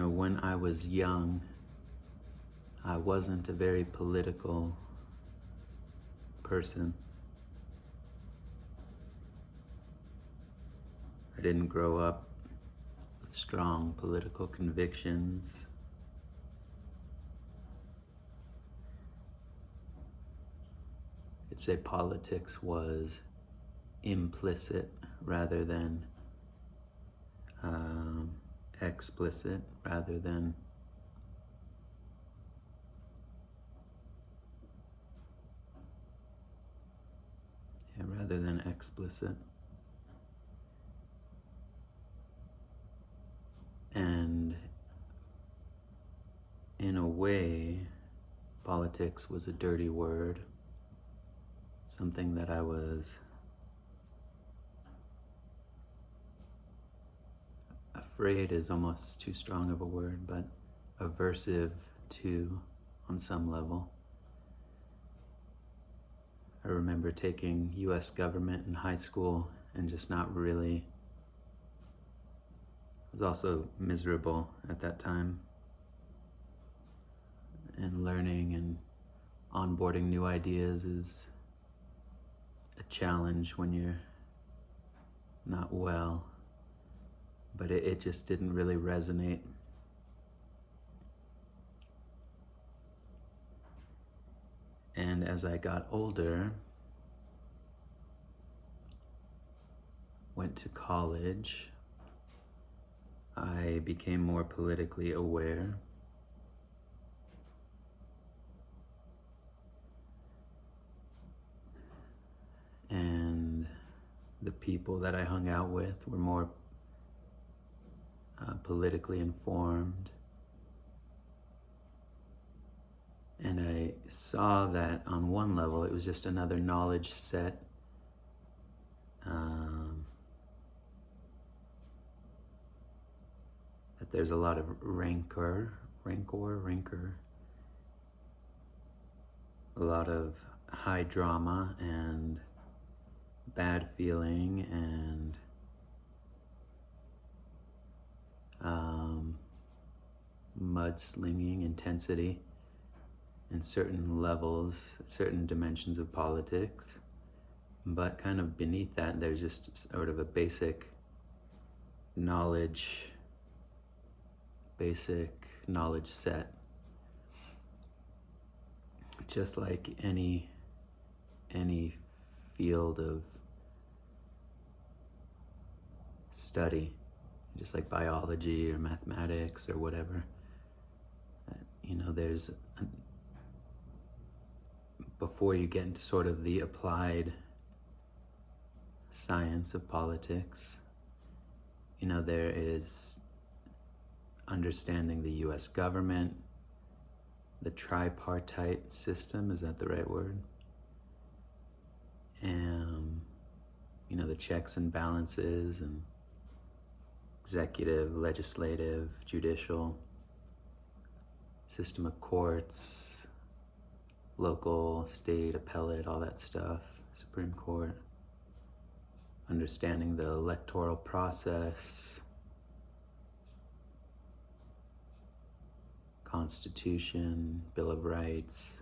When I was young, I wasn't a very political person. I didn't grow up with strong political convictions. I'd say politics was implicit rather than explicit, rather than explicit. And in a way, politics was a dirty word, something that I was afraid is almost too strong of a word, but aversive to on some level. I remember taking US government in high school and just not really. I was also miserable at that time, and learning and onboarding new ideas is a challenge when you're not well, but it just didn't really resonate. And as I got older, went to college, I became more politically aware. And the people that I hung out with were more politically informed. And I saw that on one level, it was just another knowledge set. That there's a lot of rancor, a lot of high drama and bad feeling and mudslinging intensity in certain levels, certain dimensions of politics. But kind of beneath that, there's just sort of a basic knowledge set. Just like any field of study, just like biology or mathematics or whatever, there's before you get into sort of the applied science of politics, there is understanding the US government, the tripartite system, is that the right word? And, the checks and balances and executive, legislative, judicial, system of courts, local, state, appellate, all that stuff, Supreme Court, understanding the electoral process, Constitution, Bill of Rights,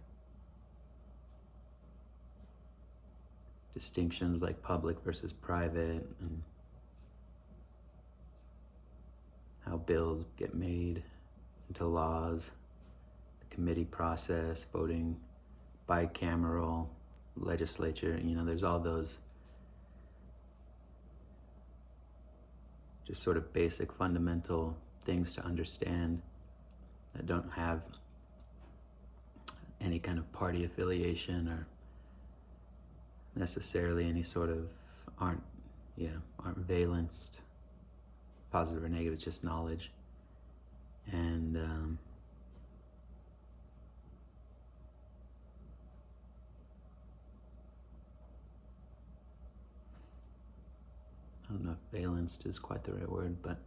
distinctions like public versus private, and how bills get made into laws, the committee process, voting, bicameral legislature, there's all those just sort of basic fundamental things to understand that don't have any kind of party affiliation or necessarily any sort of aren't valenced, positive or negative. It's just knowledge. And I don't know if valenced is quite the right word, but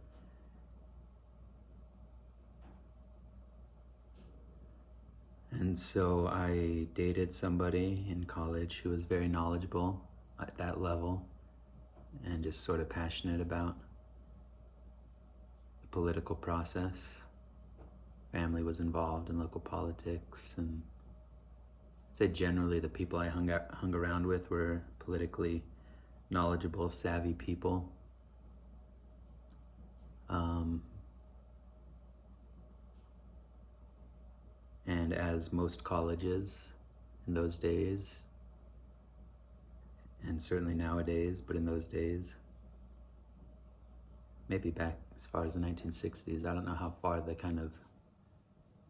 and so I dated somebody in college who was very knowledgeable at that level and just sort of passionate about the political process. Family was involved in local politics, and I'd say generally the people I hung around with were politically knowledgeable, savvy people. And as most colleges in those days, and certainly nowadays, but in those days, maybe back as far as the 1960s, I don't know how far the kind of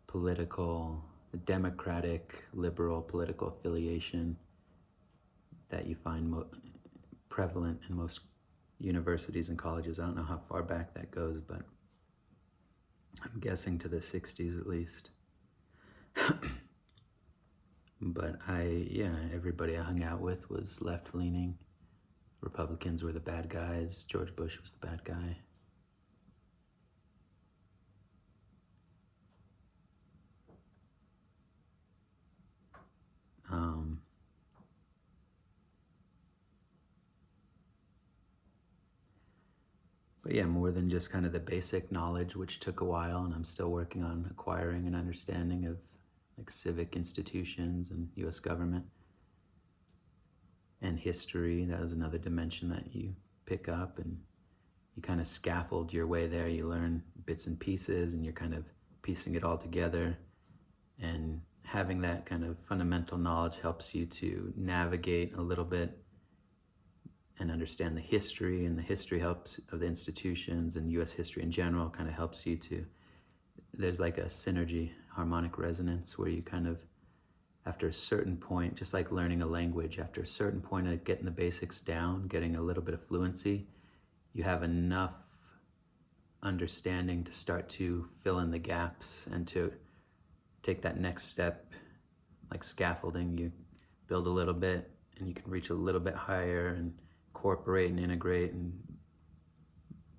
political, democratic, liberal political affiliation that you find prevalent in most universities and colleges, I don't know how far back that goes, but I'm guessing to the 60s at least. But everybody I hung out with was left-leaning. Republicans were the bad guys. George Bush was the bad guy. But yeah, more than just kind of the basic knowledge, which took a while, and I'm still working on acquiring an understanding of like civic institutions and US government and history. That was another dimension that you pick up, and you kind of scaffold your way there. You learn bits and pieces, and you're kind of piecing it all together. And having that kind of fundamental knowledge helps you to navigate a little bit and understand the history, and the history helps of the institutions, and US history in general kind of helps you to, there's like a synergy, harmonic resonance, where you kind of, after a certain point, just like learning a language, after a certain point of getting the basics down, getting a little bit of fluency, you have enough understanding to start to fill in the gaps and to take that next step, like scaffolding. You build a little bit and you can reach a little bit higher and incorporate and integrate, and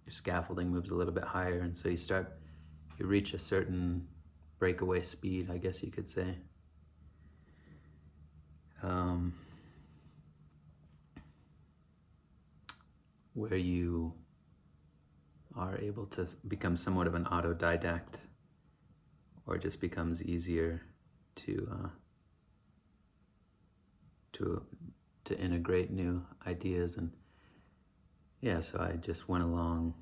your scaffolding moves a little bit higher, and so you reach a certain breakaway speed, I guess you could say. Where you are able to become somewhat of an autodidact, or it just becomes easier to integrate new ideas. And yeah, so I just went along,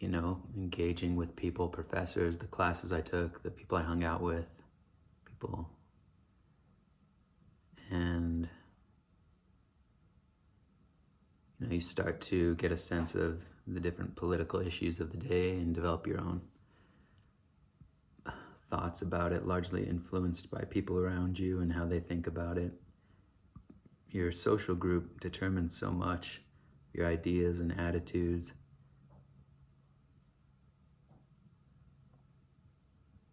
engaging with people, professors, the classes I took, the people I hung out with, people. And you start to get a sense of the different political issues of the day and develop your own thoughts about it, largely influenced by people around you and how they think about it. Your social group determines so much, your ideas and attitudes.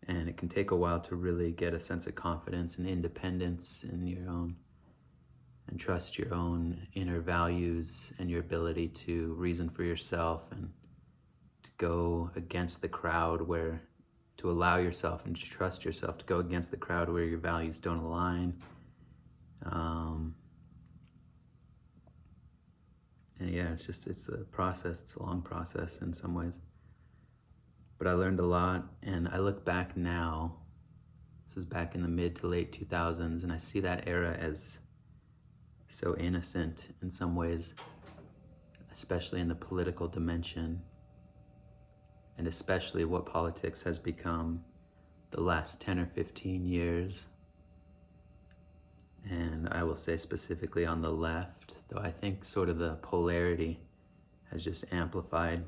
And it can take a while to really get a sense of confidence and independence in your own, and trust your own inner values and your ability to reason for yourself, and to go against the crowd, to allow yourself and to trust yourself to go against the crowd where your values don't align. And yeah, it's a process. It's a long process in some ways. But I learned a lot, and I look back now, this is back in the mid to late 2000s, and I see that era as so innocent in some ways, especially in the political dimension, and especially what politics has become the last 10 or 15 years. And I will say specifically on the left, though I think sort of the polarity has just amplified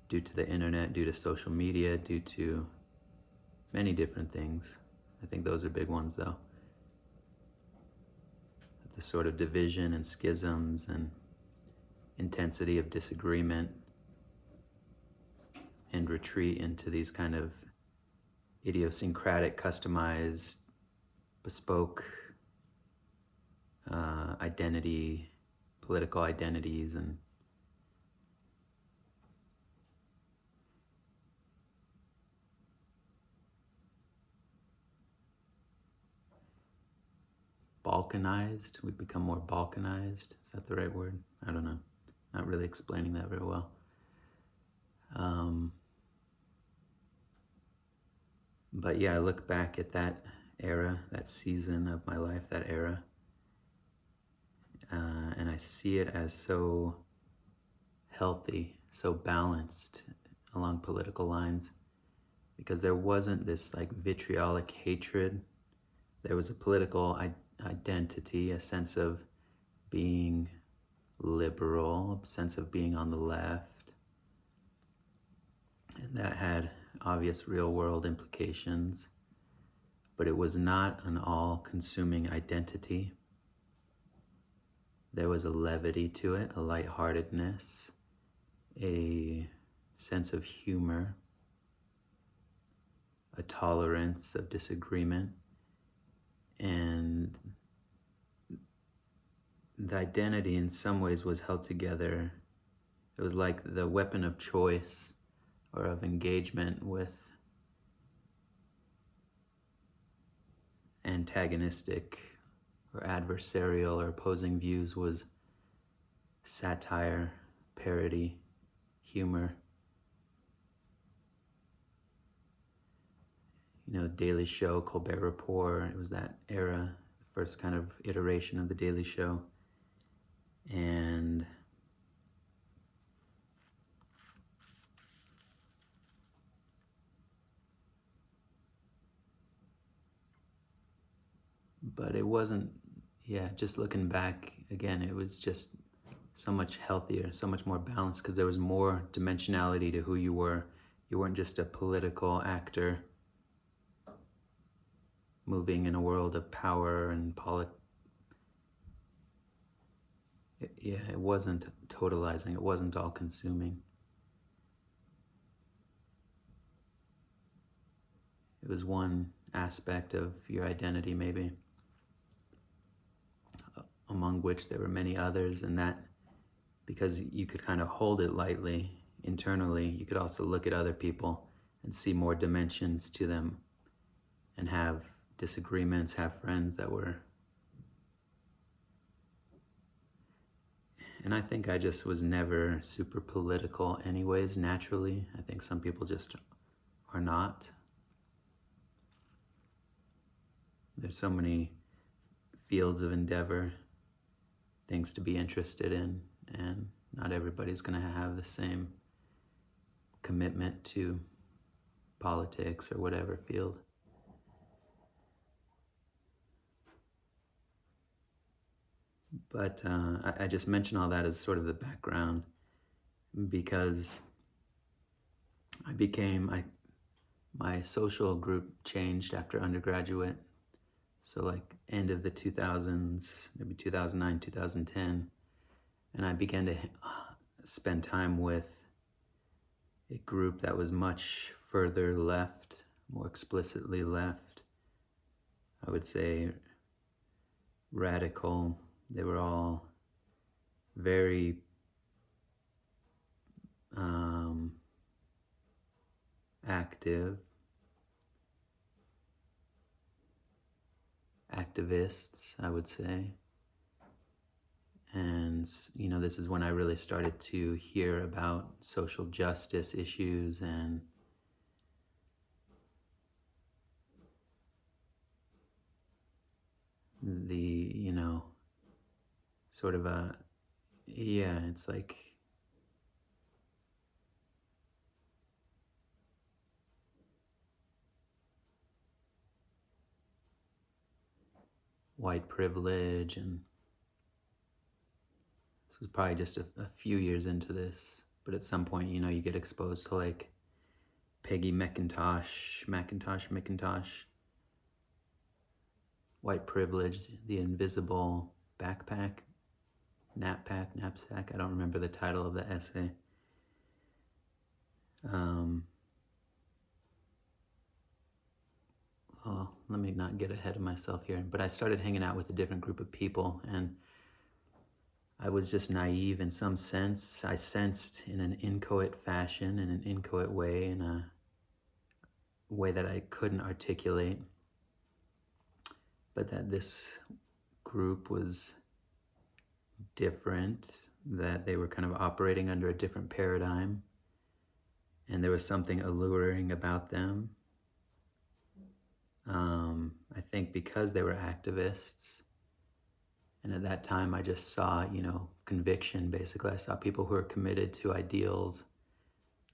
due to the internet, due to social media, due to many different things. I think those are big ones, though. The sort of division and schisms and intensity of disagreement and retreat into these kind of idiosyncratic, customized, bespoke political identities. And balkanized. We've become more balkanized. Is that the right word? I don't know. Not really explaining that very well. But yeah, I look back at that era, that season of my life, that era, and I see it as so healthy, so balanced along political lines, because there wasn't this like vitriolic hatred. There was a political identity, a sense of being liberal, a sense of being on the left, and that had obvious real world implications, but it was not an all-consuming identity. There was a levity to it, a lightheartedness, a sense of humor, a tolerance of disagreement, and the identity in some ways was held together. It was like the weapon of choice or of engagement with antagonistic or adversarial or opposing views was satire, parody, humor. You know, Daily Show, Colbert Report, it was that era, the first kind of iteration of the Daily Show. And but it wasn't, just looking back again, it was just so much healthier, so much more balanced, because there was more dimensionality to who you were. You weren't just a political actor moving in a world of power and it wasn't totalizing, it wasn't all consuming. It was one aspect of your identity, maybe, among which there were many others, and that because you could kind of hold it lightly internally, you could also look at other people and see more dimensions to them and have disagreements, have friends that were. And I think I just was never super political anyways, naturally. I think some people just are not. There's so many fields of endeavor, things to be interested in, and not everybody's going to have the same commitment to politics or whatever field. But I just mention all that as sort of the background, because my social group changed after undergraduate. So like end of the 2000s, maybe 2009, 2010. And I began to spend time with a group that was much further left, more explicitly left. I would say radical. They were all very active, activists, I would say. And, you know, this is when I really started to hear about social justice issues and the, you know, sort of it's like white privilege, and this was probably just a few years into this, but at some point, you know, you get exposed to like Peggy McIntosh, white privilege, the invisible knapsack, I don't remember the title of the essay. Well, let me not get ahead of myself here, but I started hanging out with a different group of people, and I was just naive in some sense. I sensed in an inchoate fashion, in an inchoate way, in a way that I couldn't articulate, but that this group was different, that they were kind of operating under a different paradigm, and there was something alluring about them. I think because they were activists, and at that time I just saw, conviction, basically. I saw people who were committed to ideals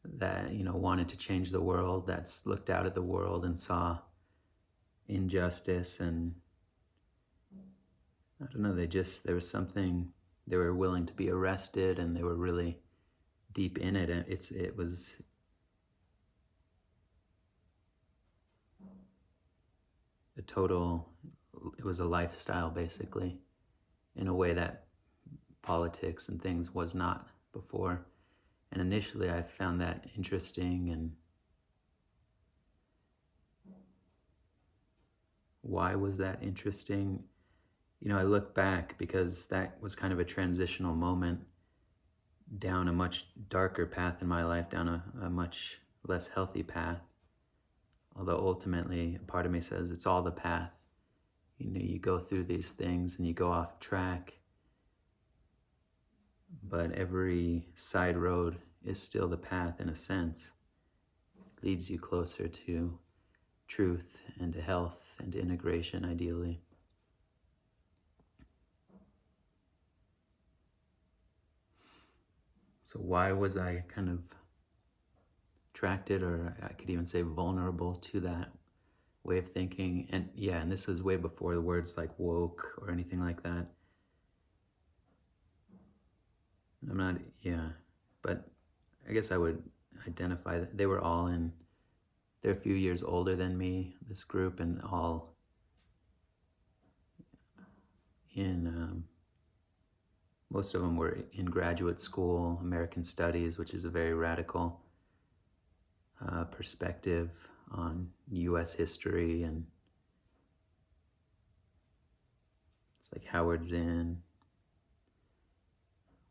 that, wanted to change the world, that's looked out at the world and saw injustice, and I don't know, there was something, they were willing to be arrested, and they were really deep in it. And it was it was a lifestyle, basically, in a way that politics and things was not before. And initially I found that interesting. And why was that interesting? I look back because that was kind of a transitional moment down a much darker path in my life, down a much less healthy path. Although ultimately, a part of me says it's all the path. You go through these things and you go off track, but every side road is still the path in a sense. It leads you closer to truth and to health and to integration, ideally. So why was I kind of attracted, or I could even say vulnerable, to that way of thinking? And this was way before the words like woke or anything like that. But I guess I would identify that they were all they're a few years older than me, this group, and all most of them were in graduate school, American Studies, which is a very radical perspective on U.S. history, and it's like Howard Zinn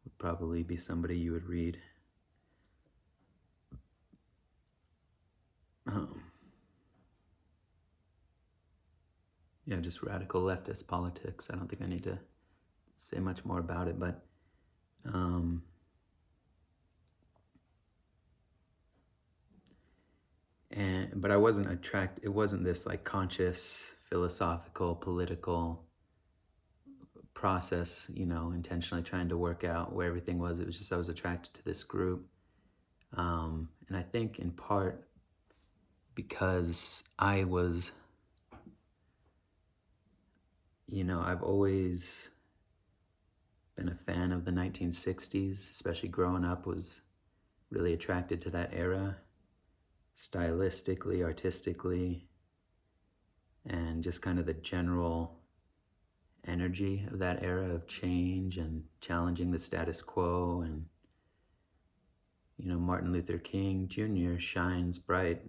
would probably be somebody you would read. Just radical leftist politics. I don't think I need to say much more about it, but but I wasn't attracted. It wasn't this like conscious, philosophical, political process, intentionally trying to work out where everything was. It was just I was attracted to this group, and I think in part because I was, I've always been a fan of the 1960s, especially growing up, was really attracted to that era, stylistically, artistically, and just kind of the general energy of that era of change and challenging the status quo. And Martin Luther King Jr. shines bright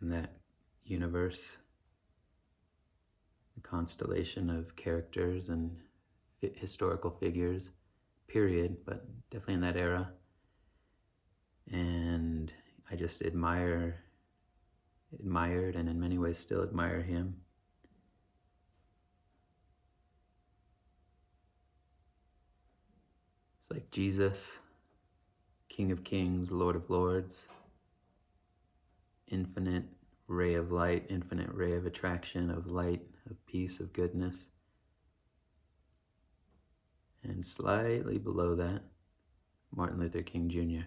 in that universe, the constellation of characters and historical figures, period, but definitely in that era. And I just admired and in many ways still admire him. It's like Jesus, King of Kings, Lord of Lords, infinite ray of light, infinite ray of attraction, of light, of peace, of goodness. And slightly below that, Martin Luther King Jr.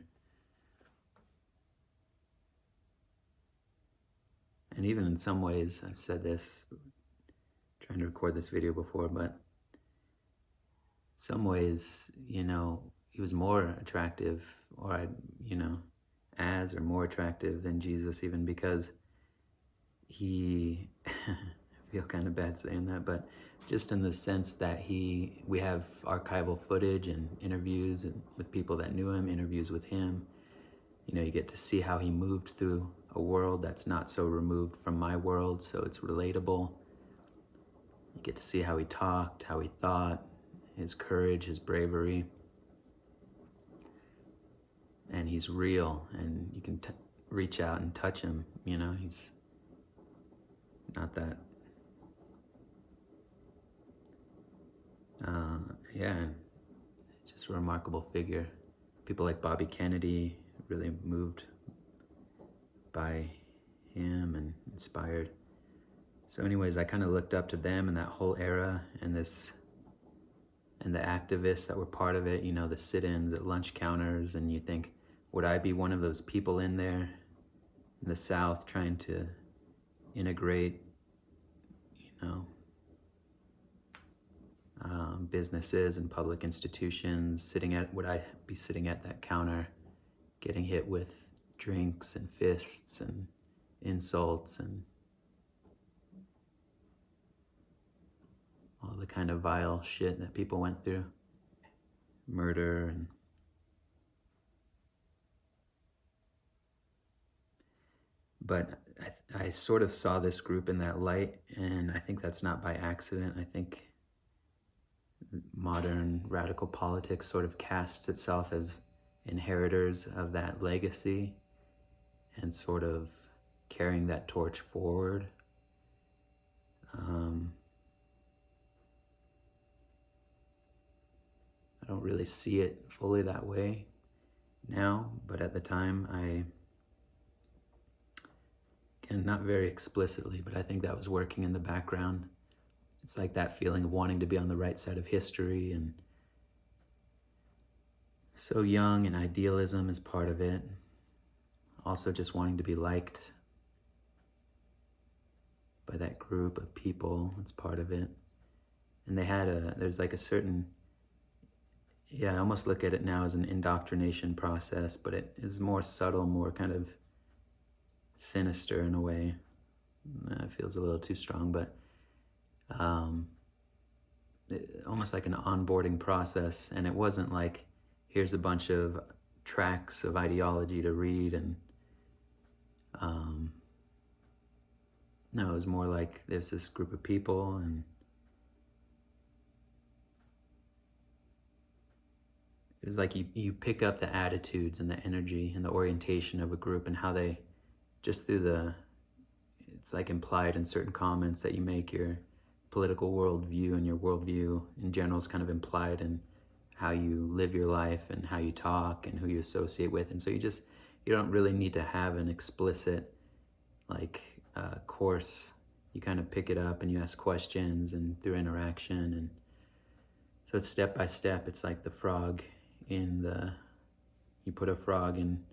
And even in some ways, I've said this, trying to record this video before, but some ways, he was more attractive, or as or more attractive than Jesus, even because I feel kind of bad saying that, but just in the sense that we have archival footage and interviews with people that knew him, interviews with him. You get to see how he moved through a world that's not so removed from my world, so it's relatable. You get to see how he talked, how he thought, his courage, his bravery. And he's real, and you can reach out and touch him, he's not that yeah, just a remarkable figure. People like Bobby Kennedy, really moved by him and inspired. So anyways, I kind of looked up to them and that whole era and the activists that were part of it, the sit-ins at lunch counters, and you think, would I be one of those people in there in the South trying to integrate, businesses and public institutions, would I be sitting at that counter getting hit with drinks and fists and insults and all the kind of vile shit that people went through, murder and but I sort of saw this group in that light, and I think that's not by accident. I think modern radical politics sort of casts itself as inheritors of that legacy and sort of carrying that torch forward. I don't really see it fully that way now, but at the time, again, not very explicitly, but I think that was working in the background. It's like that feeling of wanting to be on the right side of history, and so young, and idealism is part of it. Also just wanting to be liked by that group of people, it's part of it. And there's like a certain, I almost look at it now as an indoctrination process, but it is more subtle, more kind of sinister in a way. It feels a little too strong, but almost like an onboarding process. And it wasn't like, here's a bunch of tracks of ideology to read, and no, it was more like there's this group of people, and it was like you pick up the attitudes and the energy and the orientation of a group, and how they, just through it's like implied in certain comments that you make, your political worldview and your worldview in general is kind of implied in how you live your life and how you talk and who you associate with. And so you don't really need to have an explicit course. You kind of pick it up and you ask questions, and through interaction, and so it's step by step. It's like the frog you put a frog in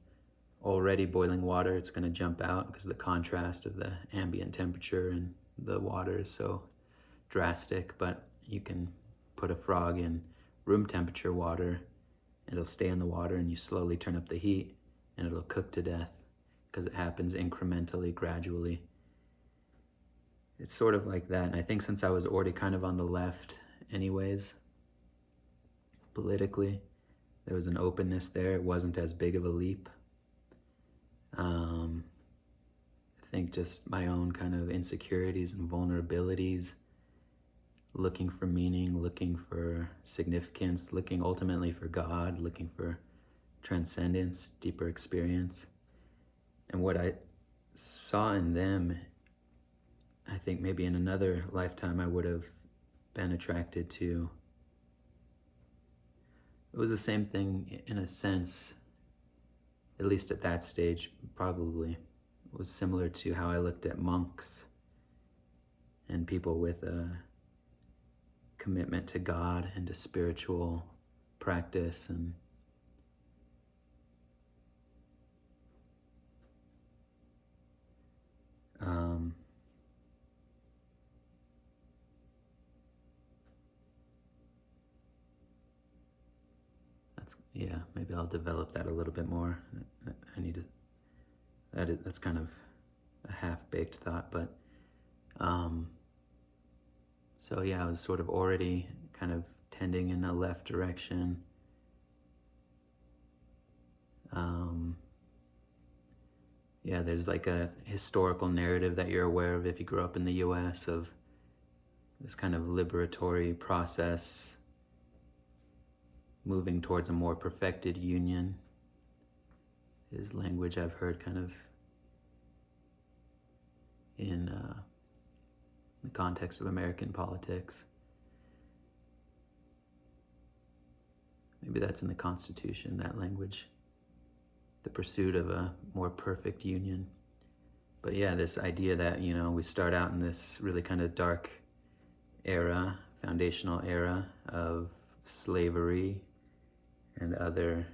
already boiling water, it's going to jump out because of the contrast of the ambient temperature, and the water is so drastic. But you can put a frog in room temperature water, it'll stay in the water, and you slowly turn up the heat and it'll cook to death, because it happens incrementally, gradually. It's sort of like that. And I think since I was already kind of on the left anyways, politically, there was an openness there. It wasn't as big of a leap. I think just my own kind of insecurities and vulnerabilities, looking for meaning, looking for significance, looking ultimately for God, looking for transcendence, deeper experience. And what I saw in them, I think maybe in another lifetime I would have been attracted to. It was the same thing in a sense, at least at that stage, probably. It was similar to how I looked at monks and people with a commitment to God and to spiritual practice, and maybe I'll develop that a little bit more. I need to, that's kind of a half-baked thought, but so I was sort of already kind of tending in a left direction. There's like a historical narrative that you're aware of if you grew up in the US, of this kind of liberatory process moving towards a more perfected union, is language I've heard kind of in the context of American politics. Maybe that's in the Constitution, that language. The pursuit of a more perfect union. But yeah, this idea that, we start out in this really kind of dark era, foundational era of slavery and other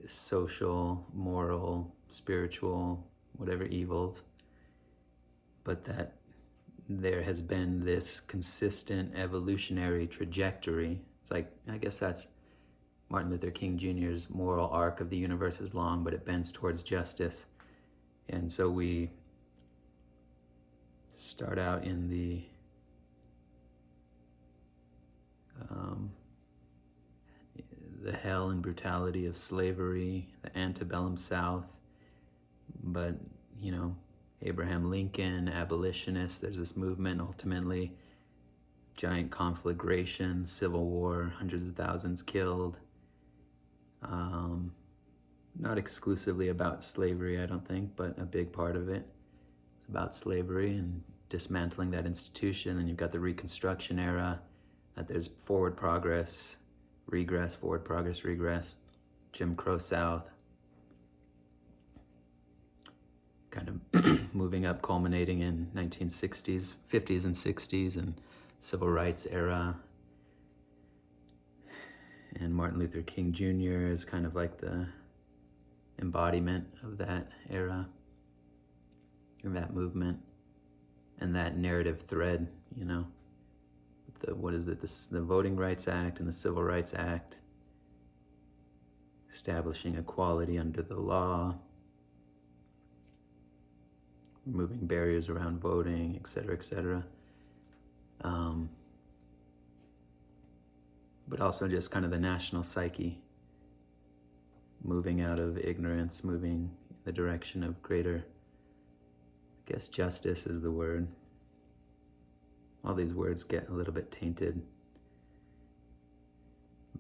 social, moral, spiritual, whatever evils, but that there has been this consistent evolutionary trajectory. It's like, I guess that's Martin Luther King Jr.'s moral arc of the universe is long, but it bends towards justice. And so we start out in the hell and brutality of slavery, the antebellum South, but, Abraham Lincoln, abolitionists, there's this movement, ultimately, giant conflagration, civil war, hundreds of thousands killed. Not exclusively about slavery, I don't think, but a big part of it is about slavery and dismantling that institution. And you've got the Reconstruction era, that there's forward progress, regress, forward progress, regress, Jim Crow South, kind of moving up, culminating in 1960s, 50s and 60s, and civil rights era. And Martin Luther King Jr. is kind of like the embodiment of that era, of that movement, and that narrative thread, the Voting Rights Act and the Civil Rights Act, establishing equality under the law, removing barriers around voting, et cetera, et cetera. But also just kind of the national psyche, moving out of ignorance, moving in the direction of greater, I guess justice is the word. All these words get a little bit tainted.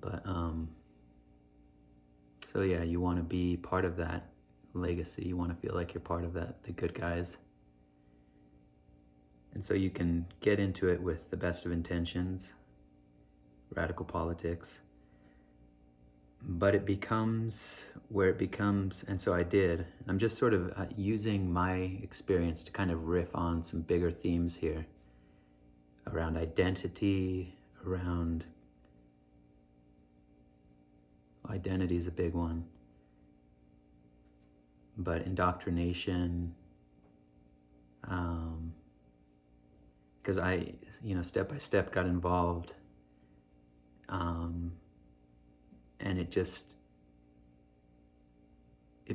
But, so yeah, you want to be part of that legacy. You want to feel like you're part of that, the good guys. And so you can get into it with the best of intentions, radical politics, but it becomes where it becomes, and so I did. I'm just sort of using my experience to kind of riff on some bigger themes here around identity, identity is a big one, but indoctrination, because I, step by step got involved, and it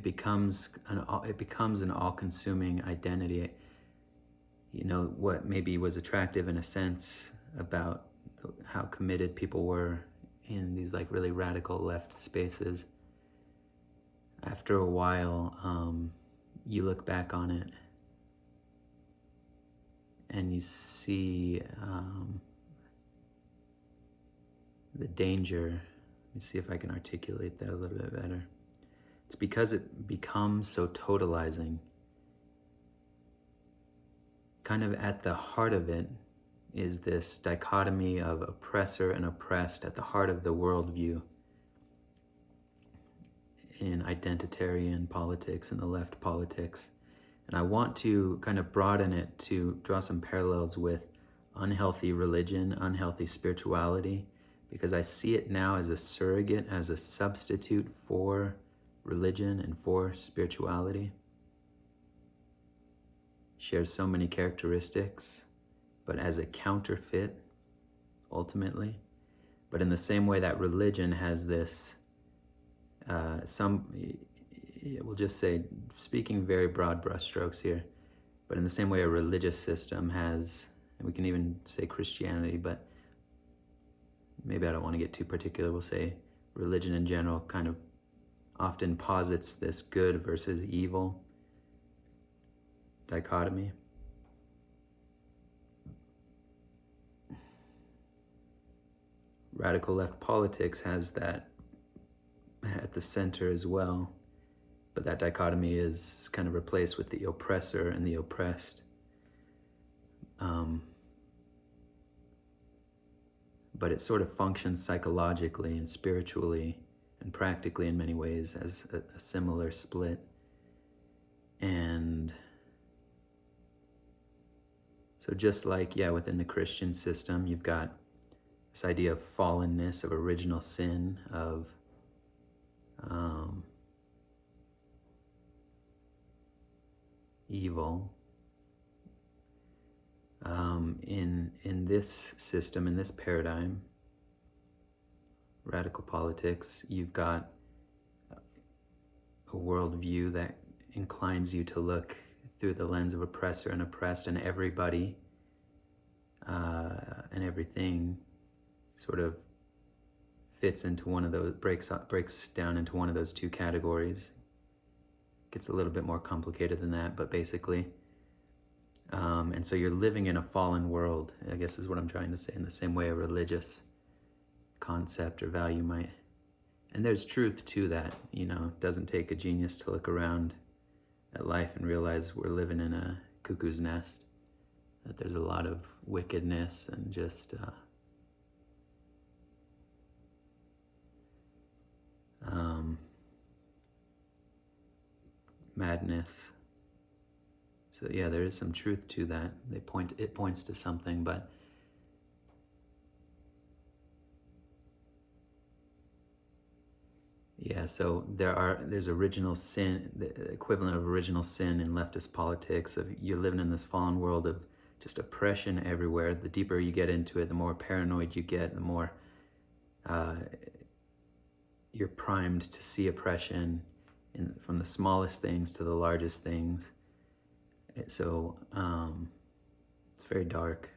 becomes an all-consuming identity. What maybe was attractive in a sense about how committed people were in these like really radical left spaces. After a while, you look back on it and you see the danger. Let me see if I can articulate that a little bit better. It's because it becomes so totalizing. Kind of at the heart of it is this dichotomy of oppressor and oppressed at the heart of the worldview in identitarian politics and the left politics. And I want to kind of broaden it to draw some parallels with unhealthy religion, unhealthy spirituality, because I see it now as a surrogate, as a substitute for religion and for spirituality. Shares so many characteristics, but as a counterfeit, ultimately. But in the same way that religion has this, we'll just say, speaking very broad brushstrokes here, but in the same way a religious system has, and we can even say Christianity, but maybe I don't want to get too particular, we'll say religion in general kind of often posits this good versus evil dichotomy. Radical left politics has that at the center as well, but that dichotomy is kind of replaced with the oppressor and the but it sort of functions psychologically and spiritually and practically in many ways as a similar split. And so just like, within the Christian system, you've got this idea of fallenness, of original sin, of evil. In this system, in this paradigm, radical politics, you've got a worldview that inclines you to look through the lens of oppressor and oppressed, and everybody and everything sort of fits into one of those, breaks down into one of those two categories. Gets a little bit more complicated than that, but basically. And so you're living in a fallen world, I guess is what I'm trying to say, in the same way a religious concept or value might. And there's truth to that, it doesn't take a genius to look around at life and realize we're living in a cuckoo's nest, that there's a lot of wickedness and just madness. So there is some truth to that. It points to something, but so there's original sin, the equivalent of original sin in leftist politics, of you're living in this fallen world of just oppression everywhere. The deeper you get into it, the more paranoid you get, the more you're primed to see oppression from the smallest things to the largest things. So it's very dark.